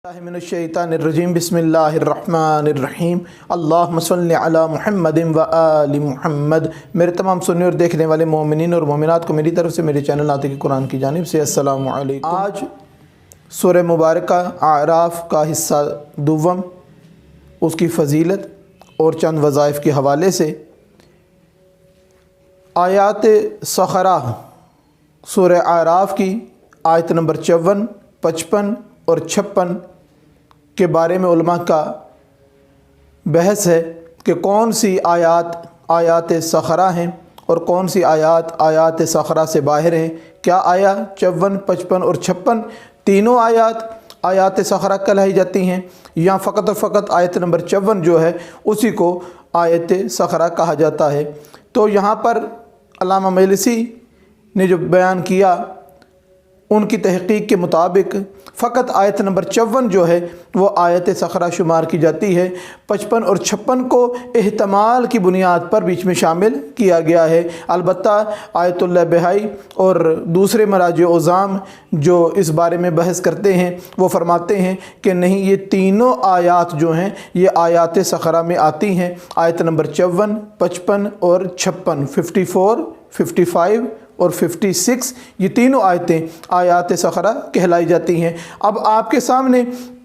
मिनश्शैतानिर्रजीम बिस्मिल्लाहिर्रहमानिर्रहीम अल्लाहुम्मा सल्लि अला मुहम्मदिन व आलि मुहम्मद। मेरे तमाम सुनने और देखने वाले मोमिनीन और मोमिनात को मेरी तरफ से मेरे चैनल नातिक़ कुरान की जानिब से अस्सलामु अलैकुम। आज सूरह मुबारक आराफ का हिस्सा दुव्वम, उसकी फ़जीलत और चंद वज़ाइफ के हवाले से आयात सखरा सूरह आराफ की आयत नंबर 54, 55 और 56 के बारे में उलमा का बहस है कि कौन सी आयात सखरा हैं और कौन सी आयात सखरा से बाहर हैं। क्या आया 54, 55 और 56 तीनों आयात सखरा कहलाई जाती हैं, या फ़कत और फ़कत आयत नंबर 54 जो है उसी को आयत सखरा कहा जाता है। तो यहाँ पर अल्लामा मजलिसी ने जो बयान किया उनकी तहक़ीक़ के मुताबिक फ़कत आयत नंबर 54 जो है वो आयत सखरा शुमार की जाती है। 55 और 56 को एहतमाल की बुनियाद पर बीच में शामिल किया गया है। अलबत्ता आयतुल्लाह बहाई और दूसरे मराज उज़ाम जो इस बारे में बहस करते हैं वो फरमाते हैं कि नहीं, ये तीनों आयात जो हैं ये आयात सखरा में आती हैं। आयत नंबर 54, 55 और 56, 54, 55 और 56 ये तीनों आयतें आयात सखरा कहलाई जाती हैं। अब आपके सामने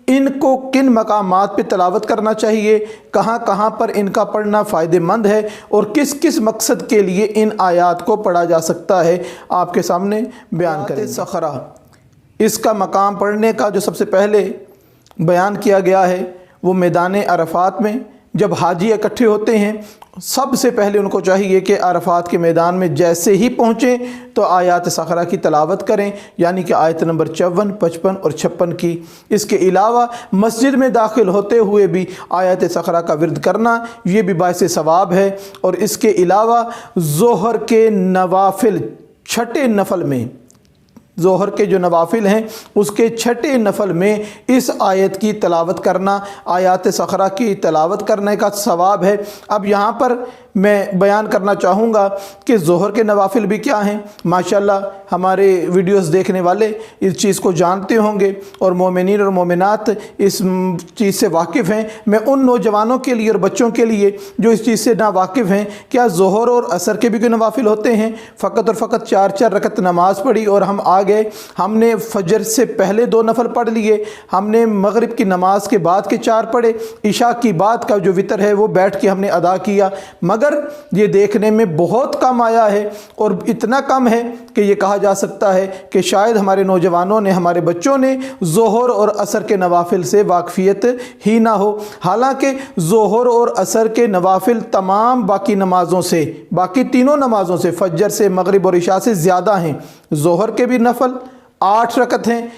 इनको किन मकामात पे तलावत करना चाहिए, कहाँ कहाँ पर इनका पढ़ना फ़ायदेमंद है और किस किस मकसद के लिए इन आयात को पढ़ा जा सकता है, आपके सामने बयान करें। सखरा इसका मकाम पढ़ने का जो सबसे पहले बयान किया गया है वो मैदान अरफात में जब हाजी इकट्ठे होते हैं, सबसे पहले उनको चाहिए कि अरफात के मैदान में जैसे ही पहुँचें तो आयात सखरा की तलावत करें, यानी कि आयत नंबर 54, 55 और 56 की। इसके अलावा मस्जिद में दाखिल होते हुए भी आयत सखरा का विर्द करना ये भी बाइस सवाब है। और इसके अलावा ज़ोहर के नवाफिल छठे नफल में, ज़ोहर के जो नवाफिल हैं उसके छठे नफल में इस आयत की तलावत करना, आयात सखरा की तलावत करने का सवाब है। अब यहाँ पर मैं बयान करना चाहूँगा कि ज़ोहर के नवाफिल भी क्या हैं। माशाल्लाह हमारे वीडियोस देखने वाले इस चीज़ को जानते होंगे और मोमिनीन और मोमिनात इस चीज़ से वाकिफ़ हैं। मैं उन नौजवानों के लिए और बच्चों के लिए जो इस चीज़ से ना वाकिफ़ हैं, क्या ज़ोहर और असर के भी कोई नवाफिल होते हैं? फ़कत और फ़कत 4-4 रकत नमाज़ पढ़ी और हम आ गए। हमने फजर से पहले 2 नफल पढ़ लिए, हमने मगरिब की नमाज के बाद के 4 पढ़े, इशा की बाद का जो वितर है वो बैठ के हमने अदा किया। मगर ये देखने में बहुत कम आया है और इतना कम है कि ये कहा जा सकता है कि शायद हमारे नौजवानों ने, हमारे बच्चों ने ज़ोहर और असर के नवाफिल से वाक़फ़ियत ही ना हो। हालांकि ज़ोहर और असर के नवाफिल तमाम बाकी नमाज़ों से, बाकी तीनों नमाज़ों से, फजर से, मगरिब और इशा से ज़्यादा हैं। ज़ोहर के भी नफल 8 रकत हैं,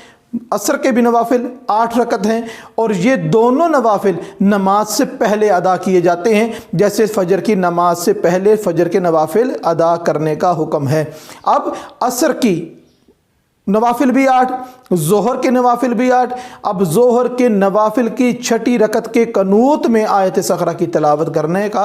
असर के भी नवाफिल 8 रकत हैं और ये दोनों नवाफिल नमाज से पहले अदा किए जाते हैं, जैसे फजर की नमाज से पहले फजर के नवाफिल अदा करने का हुक्म है। अब असर की नवाफिल भी 8, ज़ोहर के नवाफिल भी 8। अब ज़ोहर के नवाफिल की छठी रकत के कनूत में आयत सखरा की तलावत करने का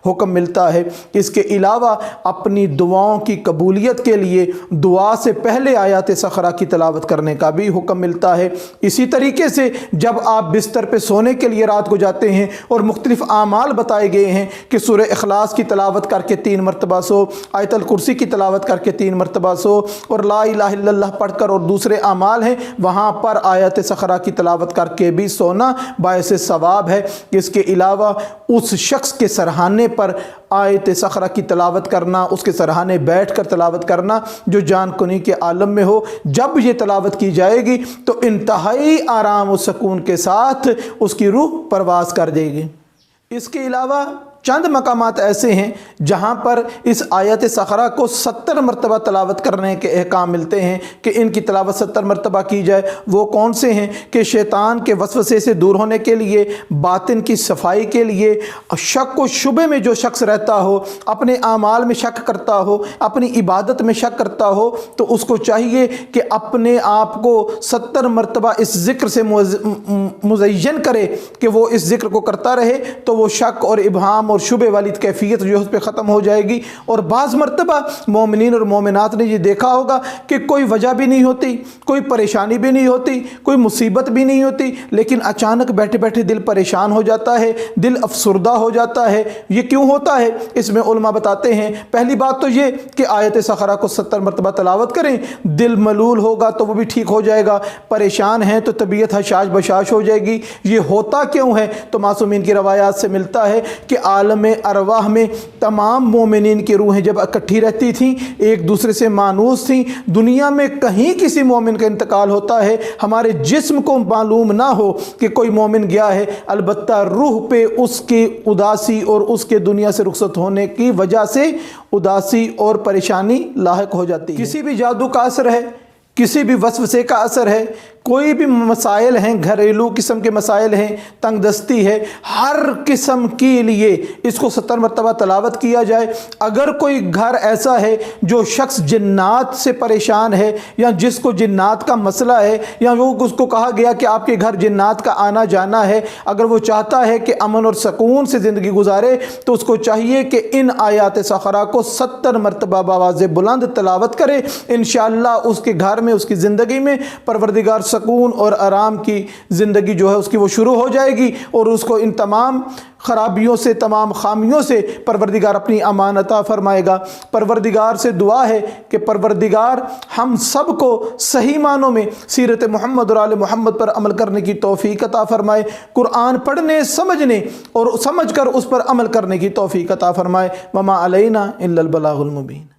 हुक्म मिलता है। इसके अलावा अपनी दुआओं की कबूलियत के लिए दुआ से पहले आयत सखरा की तलावत करने का भी हुक्म मिलता है। इसी तरीके से जब आप बिस्तर पे सोने के लिए रात को जाते हैं और मुख्तलिफ़ आमाल बताए गए हैं कि सूरह इखलास की तलावत करके 3 मरतबा सो, आयतल कुर्सी की तलावत करके 3 मरतबा सो और ला इलाहा इल्लल्लाह पढ़कर और दूसरे आमाल हैं, वहाँ पर आयत सखरा की तलावत करके भी सोना बायसे सवाब है। इसके अलावा उस शख्स के सरहाने पर आयत सखरा की तलावत करना, उसके सरहाने बैठ कर तलावत करना जो जान कुनी के आलम में हो, जब ये तलावत की जाएगी तो इंतहाई आराम और सुकून के साथ उसकी रूह परवाज़ कर देगी। इसके अलावा चंद मकामात ऐसे हैं जहाँ पर इस आयत सखरा को 70 मरतबा तलावत करने के अहकाम मिलते हैं कि इनकी तलावत 70 मरतबा की जाए। वो कौन से हैं कि शैतान के वसवसे से दूर होने के लिए, बातिन की सफाई के लिए, शक व शुबे में जो शख्स रहता हो, अपने आमाल में शक करता हो, अपनी इबादत में शक करता हो, तो उसको चाहिए कि अपने आप को 70 मरतबा इस ज़िक्र से मुज़य्यन करे कि वो इस ज़िक्र को करता रहे, तो वो शक और इबहाम और शुबे वाली कैफियत जो है उस पर ख़त्म हो जाएगी। और बाज़ मरतबा मोमिनीन और मोमिनात ने ये देखा होगा कि कोई वजह भी नहीं होती, कोई परेशानी भी नहीं होती, कोई मुसीबत भी नहीं होती, लेकिन अचानक बैठे बैठे दिल परेशान हो जाता है, दिल अफसुर्दा हो जाता है। ये क्यों होता है? इसमें उलमा बताते हैं, पहली बात तो ये कि आयत सखरा को 70 मरतबा तलावत करें, दिल मलूल होगा तो वो भी ठीक हो जाएगा, परेशान हैं तो तबीयत हशाश बशाश हो जाएगी। ये होता क्यों है? तो मासूमीन की रवायात से मिलता है कि आलम अरवाह में तमाम मोमिनीन की रूहें जब इकट्ठी रहती थीं, एक दूसरे से मानूस थीं। दुनिया में कहीं किसी मोमिन का इंतकाल होता है, हमारे जिस्म को मालूम ना हो कि कोई मोमिन गया है, अलबत्ता रूह पे उसकी उदासी और उसके दुनिया से रुखसत होने की वजह से उदासी और परेशानी लाहिक हो जाती है। किसी भी जादू का असर है, किसी भी वसवसे का असर है, कोई भी मसाइल हैं, घरेलू किस्म के मसाइल हैं, तंगदस्ती है, हर किस्म के लिए इसको 70 मरतबा तलावत किया जाए। अगर कोई घर ऐसा है जो शख्स जिन्नात से परेशान है या जिसको जिन्नात का मसला है या वो उसको कहा गया कि आपके घर जिन्नात का आना जाना है, अगर वो चाहता है कि अमन और सकून से ज़िंदगी गुजारे तो उसको चाहिए कि इन आयात सखरा को 70 मरतबा बावाज़ बुलंद तलावत करे। इंशाअल्लाह उसके घर में, उसकी ज़िंदगी में परवरदिगार सकून और आराम की ज़िंदगी जो है उसकी वो शुरू हो जाएगी और उसको इन तमाम ख़राबियों से, तमाम खामियों से परवरदिगार अपनी अमान अता फरमाएगा। परवरदिगार से दुआ है कि परवरदिगार हम सब को सही मानों में सीरत मोहम्मद और आले मोहम्मद पर अमल करने की तौफीक अता फरमाए, कुरान पढ़ने, समझने और समझ कर उस पर अमल करने की तौफीक अता फरमाए। वमा अलैना इल्लल बलागुल मुबीन।